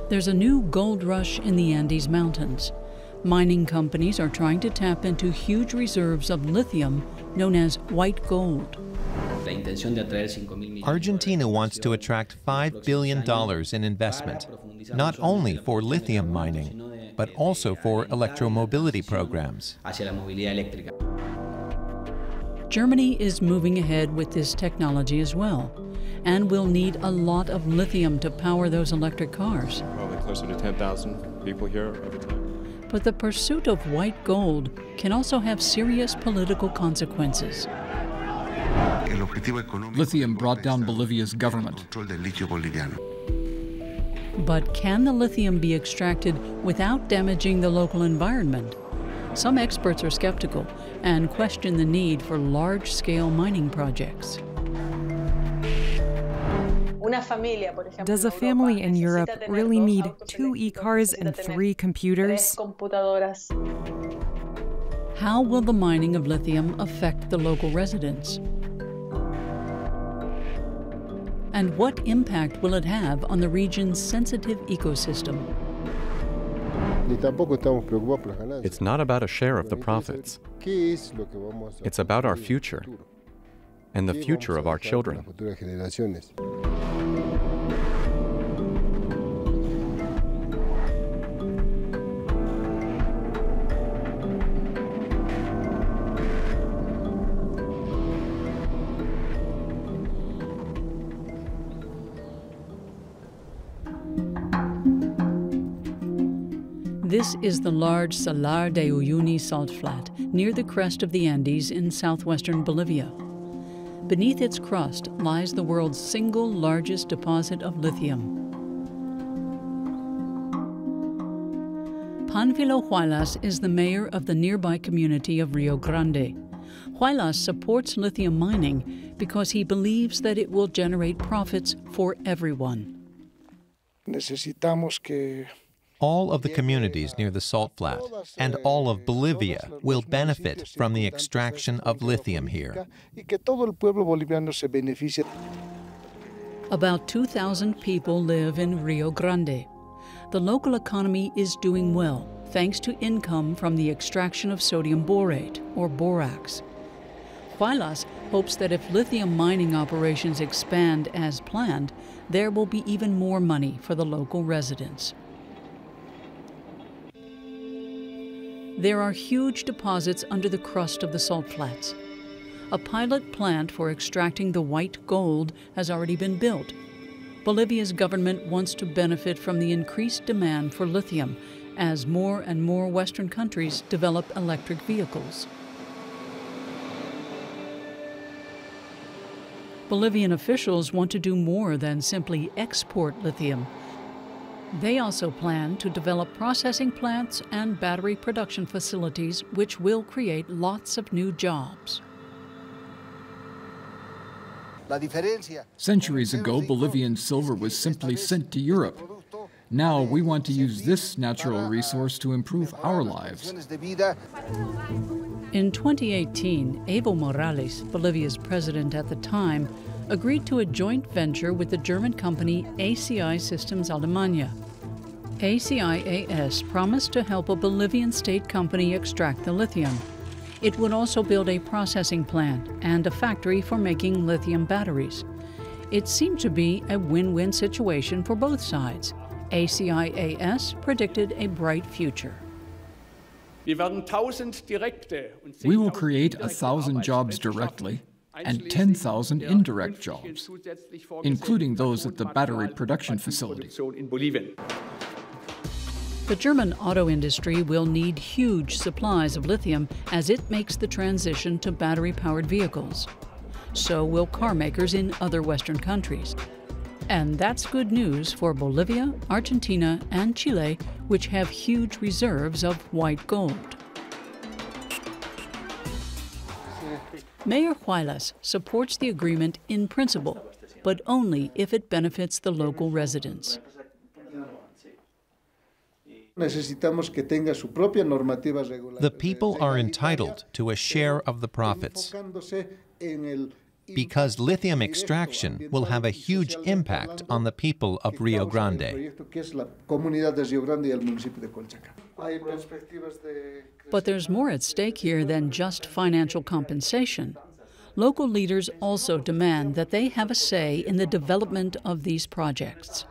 There's a new gold rush in the Andes Mountains. Mining companies are trying to tap into huge reserves of lithium known as white gold. Argentina wants to attract $5 billion in investment, not only for lithium mining, but also for electromobility programs. Germany is moving ahead with this technology as well, and will need a lot of lithium to power those electric cars. Probably closer to 10,000 people here over time. But the pursuit of white gold can also have serious political consequences. Lithium brought down Bolivia's government. But can the lithium be extracted without damaging the local environment? Some experts are skeptical and question the need for large-scale mining projects. Does a family in Europe really need 2 e-cars and 3 computers? How will the mining of lithium affect the local residents? And what impact will it have on the region's sensitive ecosystem? It's not about a share of the profits. It's about our future and the future of our children. This is the large Salar De Uyuni salt flat near the crest of the Andes in southwestern Bolivia. Beneath its crust lies the world's single largest deposit of lithium. Panfilo Huaylas is the mayor of the nearby community of Rio Grande. Huaylas supports lithium mining because he believes that it will generate profits for everyone. All of the communities near the salt flat and all of Bolivia will benefit from the extraction of lithium here. About 2,000 people live in Rio Grande. The local economy is doing well thanks to income from the extraction of sodium borate, or borax. Huaylas hopes that if lithium mining operations expand as planned, there will be even more money for the local residents. There are huge deposits under the crust of the salt flats. A pilot plant for extracting the white gold has already been built. Bolivia's government wants to benefit from the increased demand for lithium as more and more Western countries develop electric vehicles. Bolivian officials want to do more than simply export lithium. They also plan to develop processing plants and battery production facilities, which will create lots of new jobs. Centuries ago, Bolivian silver was simply sent to Europe. Now we want to use this natural resource to improve our lives. In 2018, Evo Morales, Bolivia's president at the time, agreed to a joint venture with the German company ACI Systems Alemania. ACIAS promised to help a Bolivian state company extract the lithium. It would also build a processing plant and a factory for making lithium batteries. It seemed to be a win-win situation for both sides. ACIAS predicted a bright future. We will create 1,000 jobs directly and 10,000 indirect jobs, including those at the battery production facility. The German auto industry will need huge supplies of lithium as it makes the transition to battery-powered vehicles. So will car makers in other Western countries. And that's good news for Bolivia, Argentina, and Chile, which have huge reserves of white gold. Mayor Huaylas supports the agreement in principle, but only if it benefits the local residents. The people are entitled to a share of the profits. because lithium extraction will have a huge impact on the people of Rio Grande. But there's more at stake here than just financial compensation. Local leaders also demand that they have a say in the development of these projects.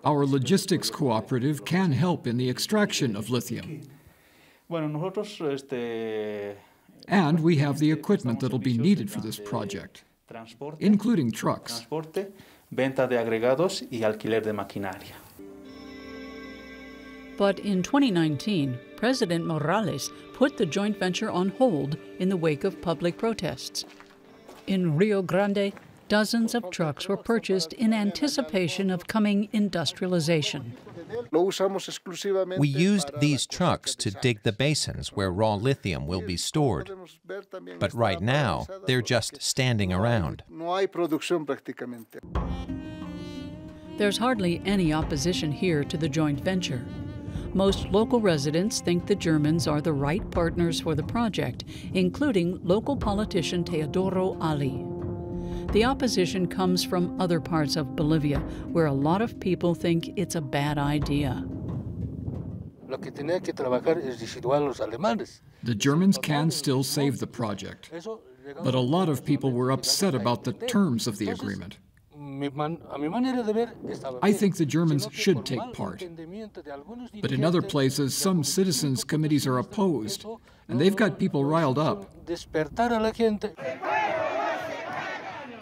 Our logistics cooperative can help in the extraction of lithium. And we have the equipment that'll be needed for this project, including trucks. But in 2019, President Morales put the joint venture on hold in the wake of public protests. In Rio Grande, dozens of trucks were purchased in anticipation of coming industrialization. We used these trucks to dig the basins where raw lithium will be stored. But right now, they're just standing around. There's hardly any opposition here to the joint venture. Most local residents think the Germans are the right partners for the project, including local politician Teodoro Ali. The opposition comes from other parts of Bolivia, where a lot of people think it's a bad idea. The Germans can still save the project, but a lot of people were upset about the terms of the agreement. I think the Germans should take part. But in other places, some citizens' committees are opposed, and they've got people riled up.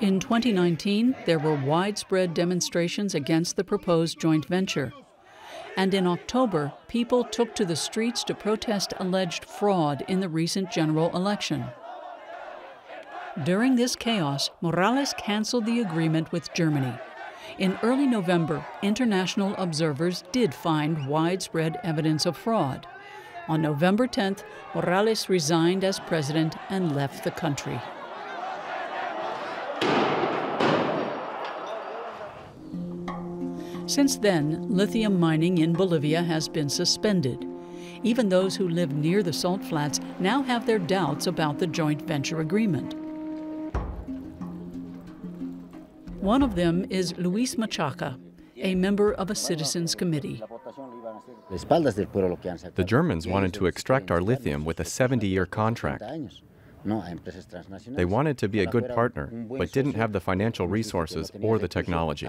In 2019, there were widespread demonstrations against the proposed joint venture. And in October, people took to the streets to protest alleged fraud in the recent general election. During this chaos, Morales canceled the agreement with Germany. In early November, international observers did find widespread evidence of fraud. On November 10th, Morales resigned as president and left the country. Since then, lithium mining in Bolivia has been suspended. Even those who live near the salt flats now have their doubts about the joint venture agreement. One of them is Luis Machaca, a member of a citizens' committee. The Germans wanted to extract our lithium with a 70-year contract. They wanted to be a good partner, but didn't have the financial resources or the technology.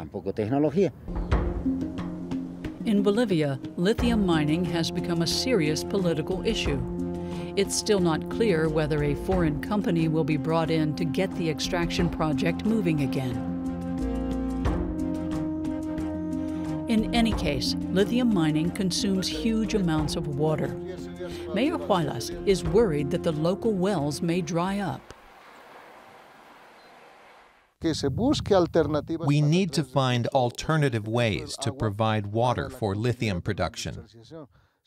In Bolivia, lithium mining has become a serious political issue. It's still not clear whether a foreign company will be brought in to get the extraction project moving again. In any case, lithium mining consumes huge amounts of water. Mayor Huaylas is worried that the local wells may dry up. We need to find alternative ways to provide water for lithium production.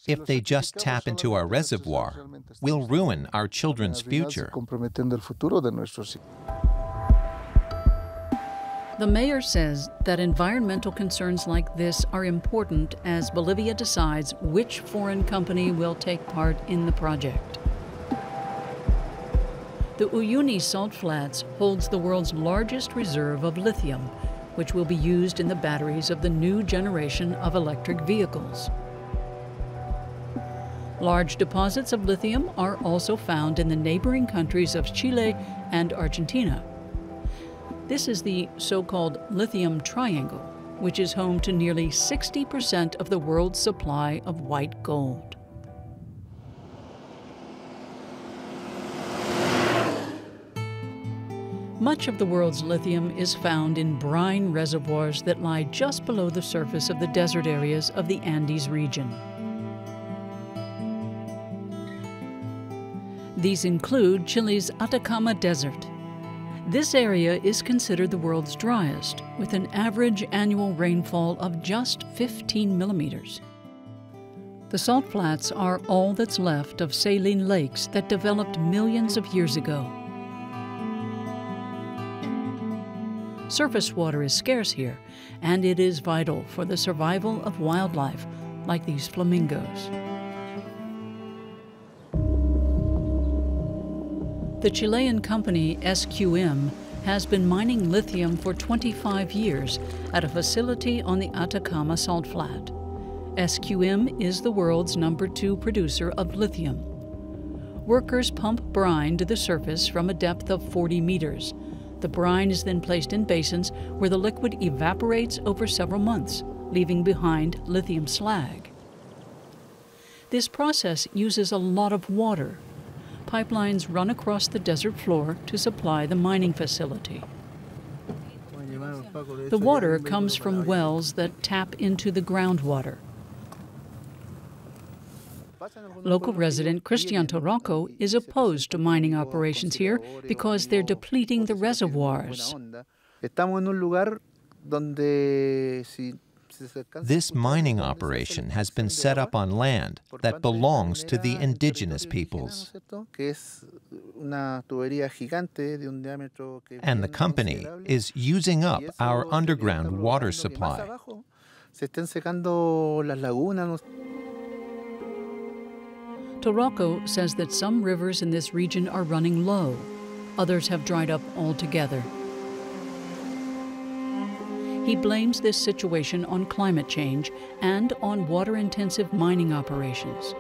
If they just tap into our reservoir, we'll ruin our children's future. The mayor says that environmental concerns like this are important as Bolivia decides which foreign company will take part in the project. The Uyuni salt flats holds the world's largest reserve of lithium, which will be used in the batteries of the new generation of electric vehicles. Large deposits of lithium are also found in the neighboring countries of Chile and Argentina. This is the so-called lithium triangle, which is home to nearly 60% of the world's supply of white gold. Much of the world's lithium is found in brine reservoirs that lie just below the surface of the desert areas of the Andes region. These include Chile's Atacama Desert. This area is considered the world's driest, with an average annual rainfall of just 15 millimeters. The salt flats are all that's left of saline lakes that developed millions of years ago. Surface water is scarce here, and it is vital for the survival of wildlife, like these flamingos. The Chilean company SQM has been mining lithium for 25 years at a facility on the Atacama Salt Flat. SQM is the world's #2 producer of lithium. Workers pump brine to the surface from a depth of 40 meters. The brine is then placed in basins where the liquid evaporates over several months, leaving behind lithium slag. This process uses a lot of water. Pipelines run across the desert floor to supply the mining facility. The water comes from wells that tap into the groundwater. Local resident Cristian Torroco is opposed to mining operations here because they're depleting the reservoirs. This mining operation has been set up on land that belongs to the indigenous peoples. And the company is using up our underground water supply. Torroco says that some rivers in this region are running low. Others have dried up altogether. He blames this situation on climate change and on water-intensive mining operations.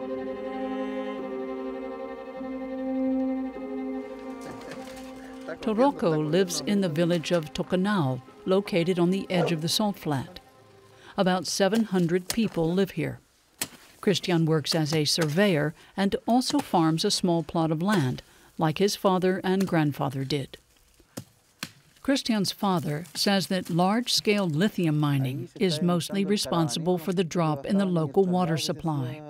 Torroco lives in the village of Tocanao, located on the edge of the salt flat. About 700 people live here. Cristian works as a surveyor and also farms a small plot of land, like his father and grandfather did. Cristian's father says that large-scale lithium mining is mostly responsible for the drop in the local water supply.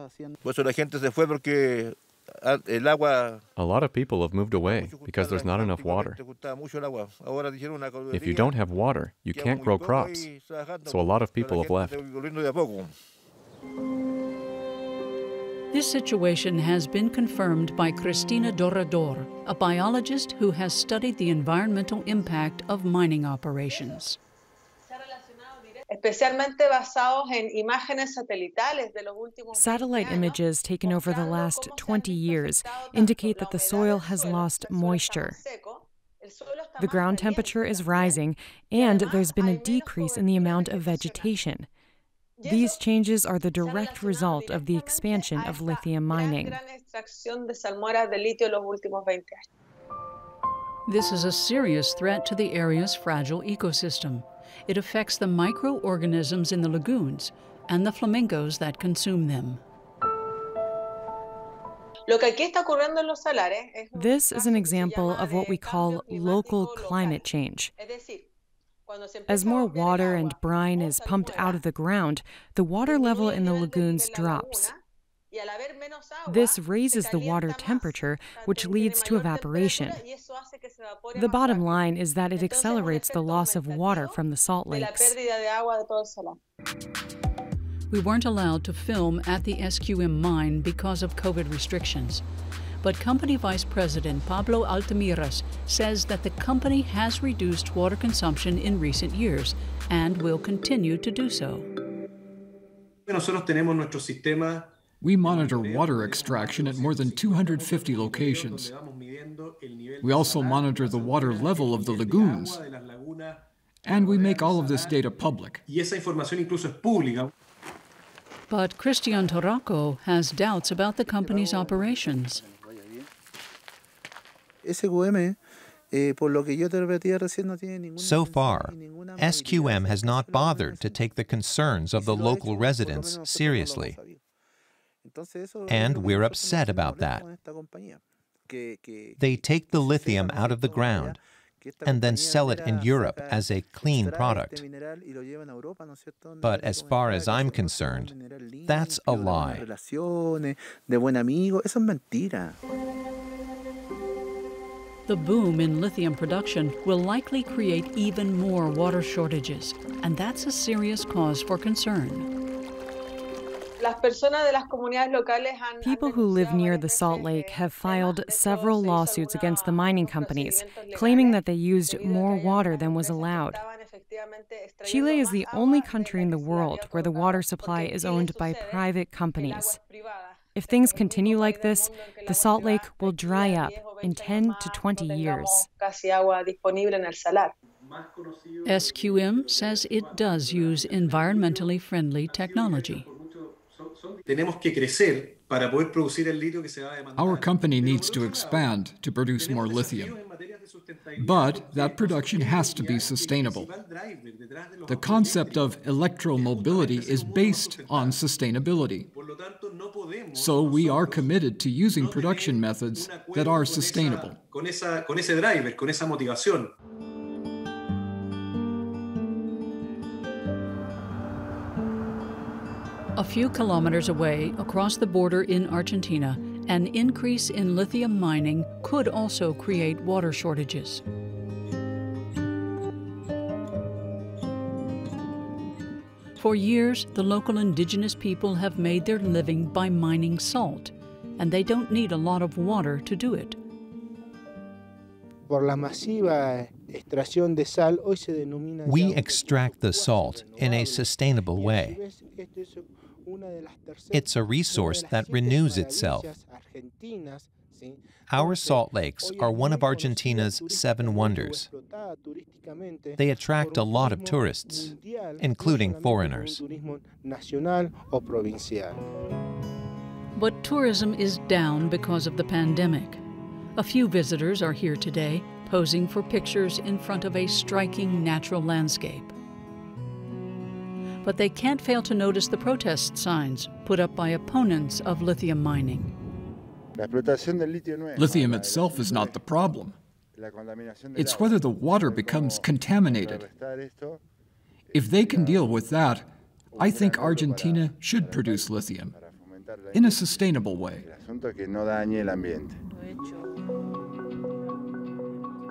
A lot of people have moved away because there's not enough water. If you don't have water, you can't grow crops. So a lot of people have left. This situation has been confirmed by Cristina Dorador, a biologist who has studied the environmental impact of mining operations. Satellite images taken over the last 20 years indicate that the soil has lost moisture. The ground temperature is rising, and there's been a decrease in the amount of vegetation. These changes are the direct result of the expansion of lithium mining. This is a serious threat to the area's fragile ecosystem. It affects the microorganisms in the lagoons and the flamingos that consume them. This is an example of what we call local climate change. As more water and brine is pumped out of the ground, the water level in the lagoons drops. This raises the water temperature, which leads to evaporation. The bottom line is that it accelerates the loss of water from the salt lakes. We weren't allowed to film at the SQM mine because of COVID restrictions. But company vice president Pablo Altamiras says that the company has reduced water consumption in recent years and will continue to do so. We monitor water extraction at more than 250 locations. We also monitor the water level of the lagoons. And we make all of this data public. But Cristian Torroco has doubts about the company's operations. So far, SQM has not bothered to take the concerns of the local residents seriously. And we're upset about that. They take the lithium out of the ground and then sell it in Europe as a clean product. But as far as I'm concerned, that's a lie. The boom in lithium production will likely create even more water shortages, and that's a serious cause for concern. People who live near the salt lake have filed several lawsuits against the mining companies, claiming that they used more water than was allowed. Chile is the only country in the world where the water supply is owned by private companies. If things continue like this, the salt lake will dry up in 10 to 20 years. SQM says it does use environmentally friendly technology. Our company needs to expand to produce more lithium. But that production has to be sustainable. The concept of electromobility is based on sustainability. So we are committed to using production methods that are sustainable. A few kilometers away, across the border in Argentina, an increase in lithium mining could also create water shortages. For years, the local indigenous people have made their living by mining salt, and they don't need a lot of water to do it. We extract the salt in a sustainable way. It's a resource that renews itself. Our salt lakes are one of Argentina's 7 wonders. They attract a lot of tourists, including foreigners. But tourism is down because of the pandemic. A few visitors are here today, posing for pictures in front of a striking natural landscape. But they can't fail to notice the protest signs put up by opponents of lithium mining. Lithium itself is not the problem. It's whether the water becomes contaminated. If they can deal with that, I think Argentina should produce lithium in a sustainable way.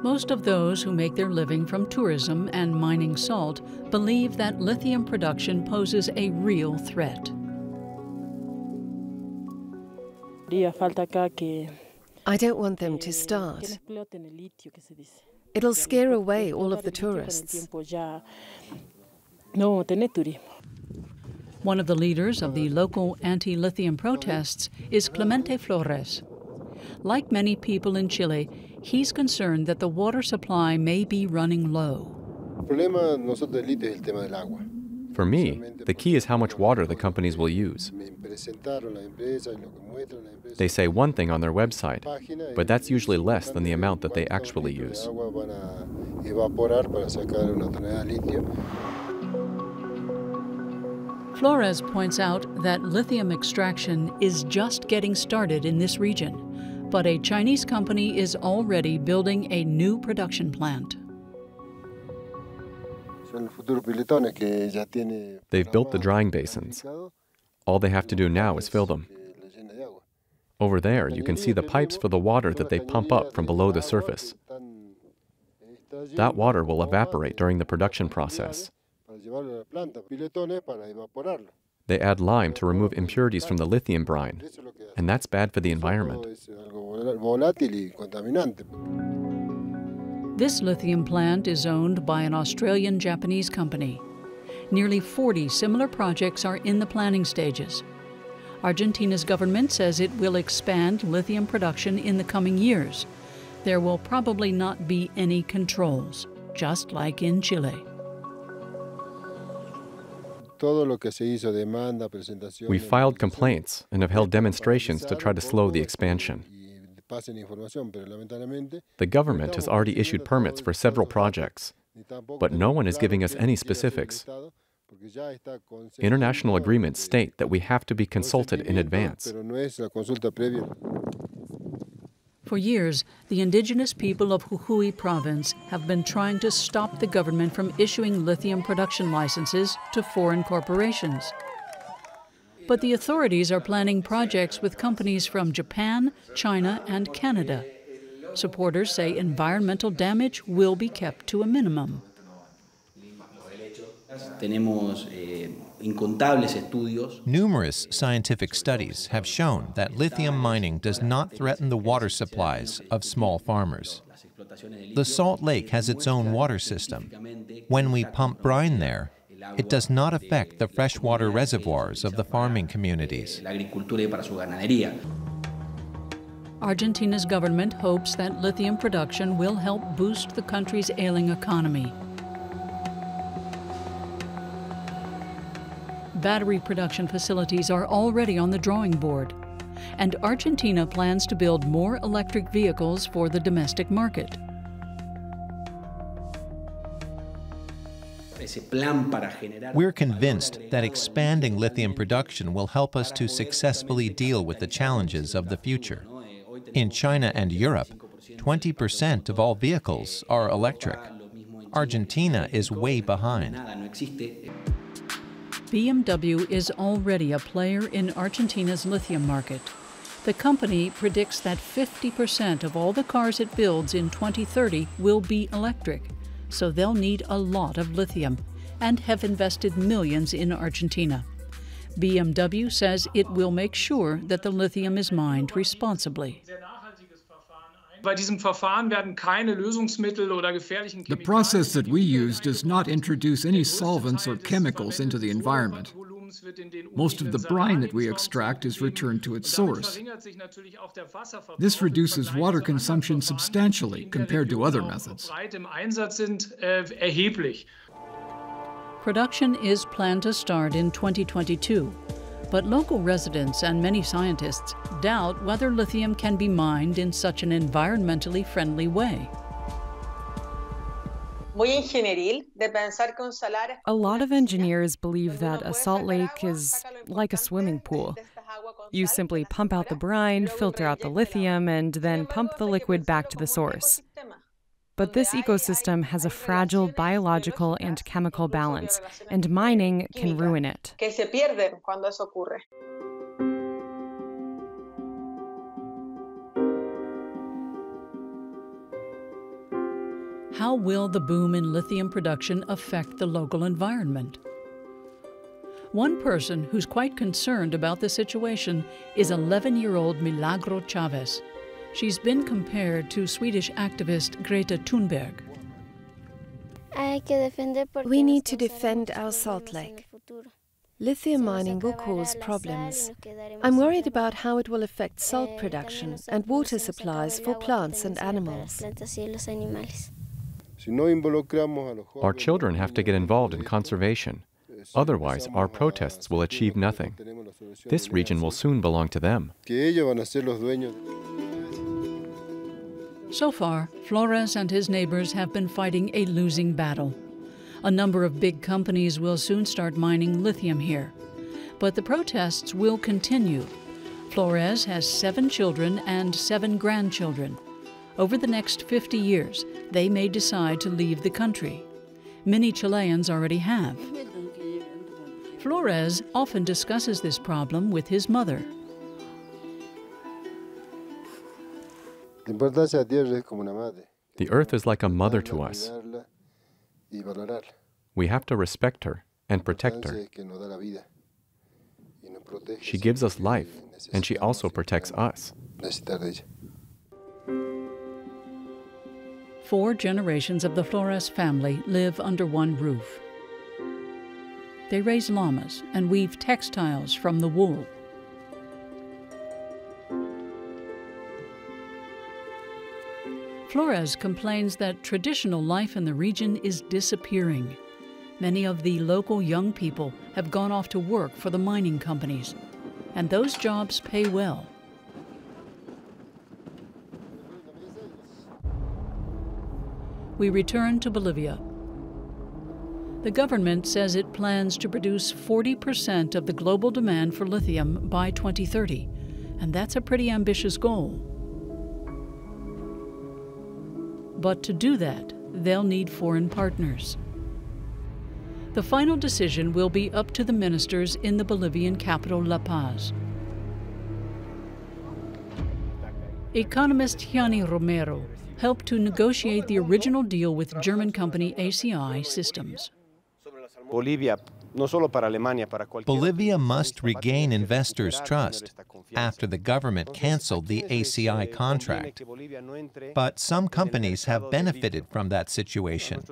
Most of those who make their living from tourism and mining salt believe that lithium production poses a real threat. I don't want them to start. It'll scare away all of the tourists. One of the leaders of the local anti-lithium protests is Clemente Flores. Like many people in Chile, he's concerned that the water supply may be running low. For me, the key is how much water the companies will use. They say one thing on their website, but that's usually less than the amount that they actually use. Flores points out that lithium extraction is just getting started in this region, but a Chinese company is already building a new production plant. They've built the drying basins. All they have to do now is fill them. Over there, you can see the pipes for the water that they pump up from below the surface. That water will evaporate during the production process. They add lime to remove impurities from the lithium brine, and that's bad for the environment. This lithium plant is owned by an Australian-Japanese company. Nearly 40 similar projects are in the planning stages. Argentina's government says it will expand lithium production in the coming years. There will probably not be any controls, just like in Chile. We filed complaints and have held demonstrations to try to slow the expansion. The government has already issued permits for several projects, but no one is giving us any specifics. International agreements state that we have to be consulted in advance. For years, the indigenous people of Jujuy province have been trying to stop the government from issuing lithium production licenses to foreign corporations. But the authorities are planning projects with companies from Japan, China, and Canada. Supporters say environmental damage will be kept to a minimum. Numerous scientific studies have shown that lithium mining does not threaten the water supplies of small farmers. The Salt Lake has its own water system. When we pump brine there, It does not affect the freshwater reservoirs of the farming communities. Argentina's government hopes that lithium production will help boost the country's ailing economy. Battery production facilities are already on the drawing board, and Argentina plans to build more electric vehicles for the domestic market. We're convinced that expanding lithium production will help us to successfully deal with the challenges of the future. In China and Europe, 20% of all vehicles are electric. Argentina is way behind. BMW is already a player in Argentina's lithium market. The company predicts that 50% of all the cars it builds in 2030 will be electric, so they'll need a lot of lithium and have invested millions in Argentina. BMW says it will make sure that the lithium is mined responsibly. The process that we use does not introduce any solvents or chemicals into the environment. Most of the brine that we extract is returned to its source. This reduces water consumption substantially compared to other methods. Production is planned to start in 2022, but local residents and many scientists doubt whether lithium can be mined in such an environmentally friendly way. A lot of engineers believe that a salt lake is like a swimming pool. You simply pump out the brine, filter out the lithium, and then pump the liquid back to the source. But this ecosystem has a fragile biological and chemical balance, and mining can ruin it. How will the boom in lithium production affect the local environment? One person who's quite concerned about the situation is 11-year-old Milagro Chavez. She's been compared to Swedish activist Greta Thunberg. We need to defend our salt lake. Lithium mining will cause problems. I'm worried about how it will affect salt production and water supplies for plants and animals. Our children have to get involved in conservation. Otherwise, our protests will achieve nothing. This region will soon belong to them. So far, Flores and his neighbors have been fighting a losing battle. A number of big companies will soon start mining lithium here. But the protests will continue. Flores has 7 children and 7 grandchildren. Over the next 50 years, they may decide to leave the country. Many Chileans already have. Flores often discusses this problem with his mother. The earth is like a mother to us. We have to respect her and protect her. She gives us life, and she also protects us. 4 generations of the Flores family live under one roof. They raise llamas and weave textiles from the wool. Flores complains that traditional life in the region is disappearing. Many of the local young people have gone off to work for the mining companies, and those jobs pay well. We return to Bolivia. The government says it plans to produce 40% of the global demand for lithium by 2030, and that's a pretty ambitious goal. But to do that, they'll need foreign partners. The final decision will be up to the ministers in the Bolivian capital, La Paz. Economist Gianni Romero helped to negotiate the original deal with German company ACI Systems. Bolivia Bolivia must regain investors' trust after the government canceled the ACI contract. But some companies have benefited from that situation,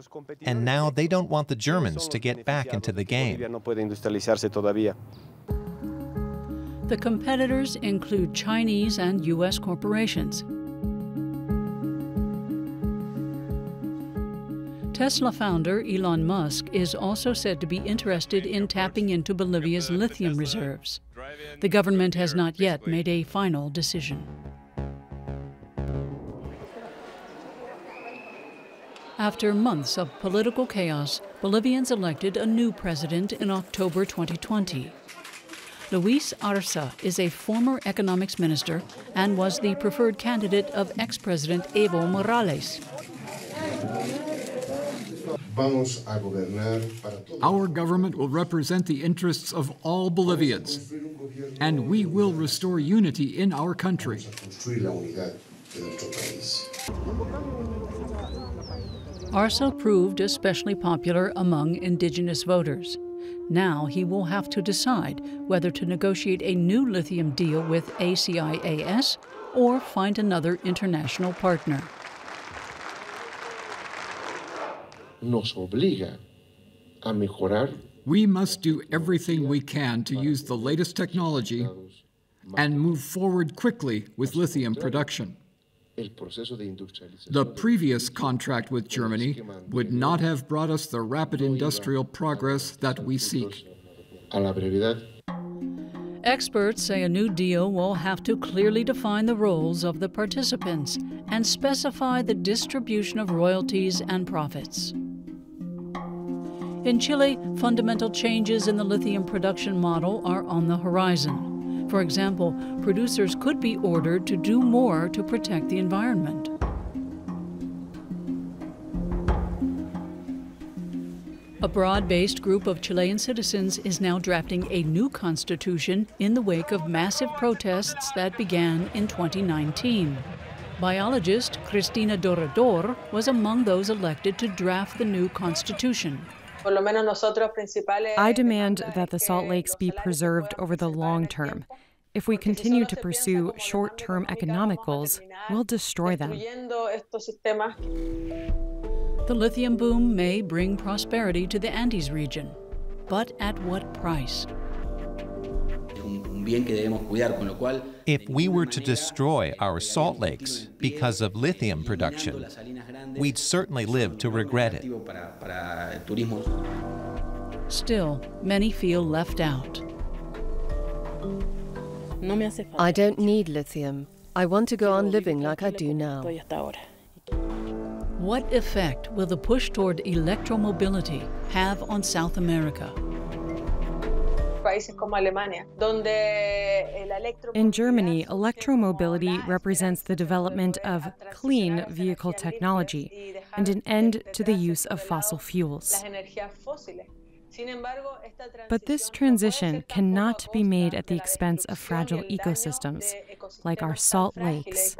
and now they don't want the Germans to get back into the game. The competitors include Chinese and U.S. corporations. Tesla founder Elon Musk is also said to be interested in tapping into Bolivia's lithium reserves. The government has not yet made a final decision. After months of political chaos, Bolivians elected a new president in October 2020. Luis Arce is a former economics minister and was the preferred candidate of ex-president Evo Morales. Our government will represent the interests of all Bolivians, and we will restore unity in our country. Arce proved especially popular among indigenous voters. Now he will have to decide whether to negotiate a new lithium deal with ACIAS or find another international partner. We must do everything we can to use the latest technology and move forward quickly with lithium production. The previous contract with Germany would not have brought us the rapid industrial progress that we seek. Experts say a new deal will have to clearly define the roles of the participants and specify the distribution of royalties and profits. In Chile, fundamental changes in the lithium production model are on the horizon. For example, producers could be ordered to do more to protect the environment. A broad-based group of Chilean citizens is now drafting a new constitution in the wake of massive protests that began in 2019. Biologist Cristina Dorador was among those elected to draft the new constitution. I demand that the salt lakes be preserved over the long term. If we continue to pursue short-term economic goals, we'll destroy them. The lithium boom may bring prosperity to the Andes region, but at what price? If we were to destroy our salt lakes because of lithium production, we'd certainly live to regret it. Still, many feel left out. I don't need lithium. I want to go on living like I do now. What effect will the push toward electromobility have on South America? In Germany, electromobility represents the development of clean vehicle technology and an end to the use of fossil fuels. But this transition cannot be made at the expense of fragile ecosystems, like our salt lakes.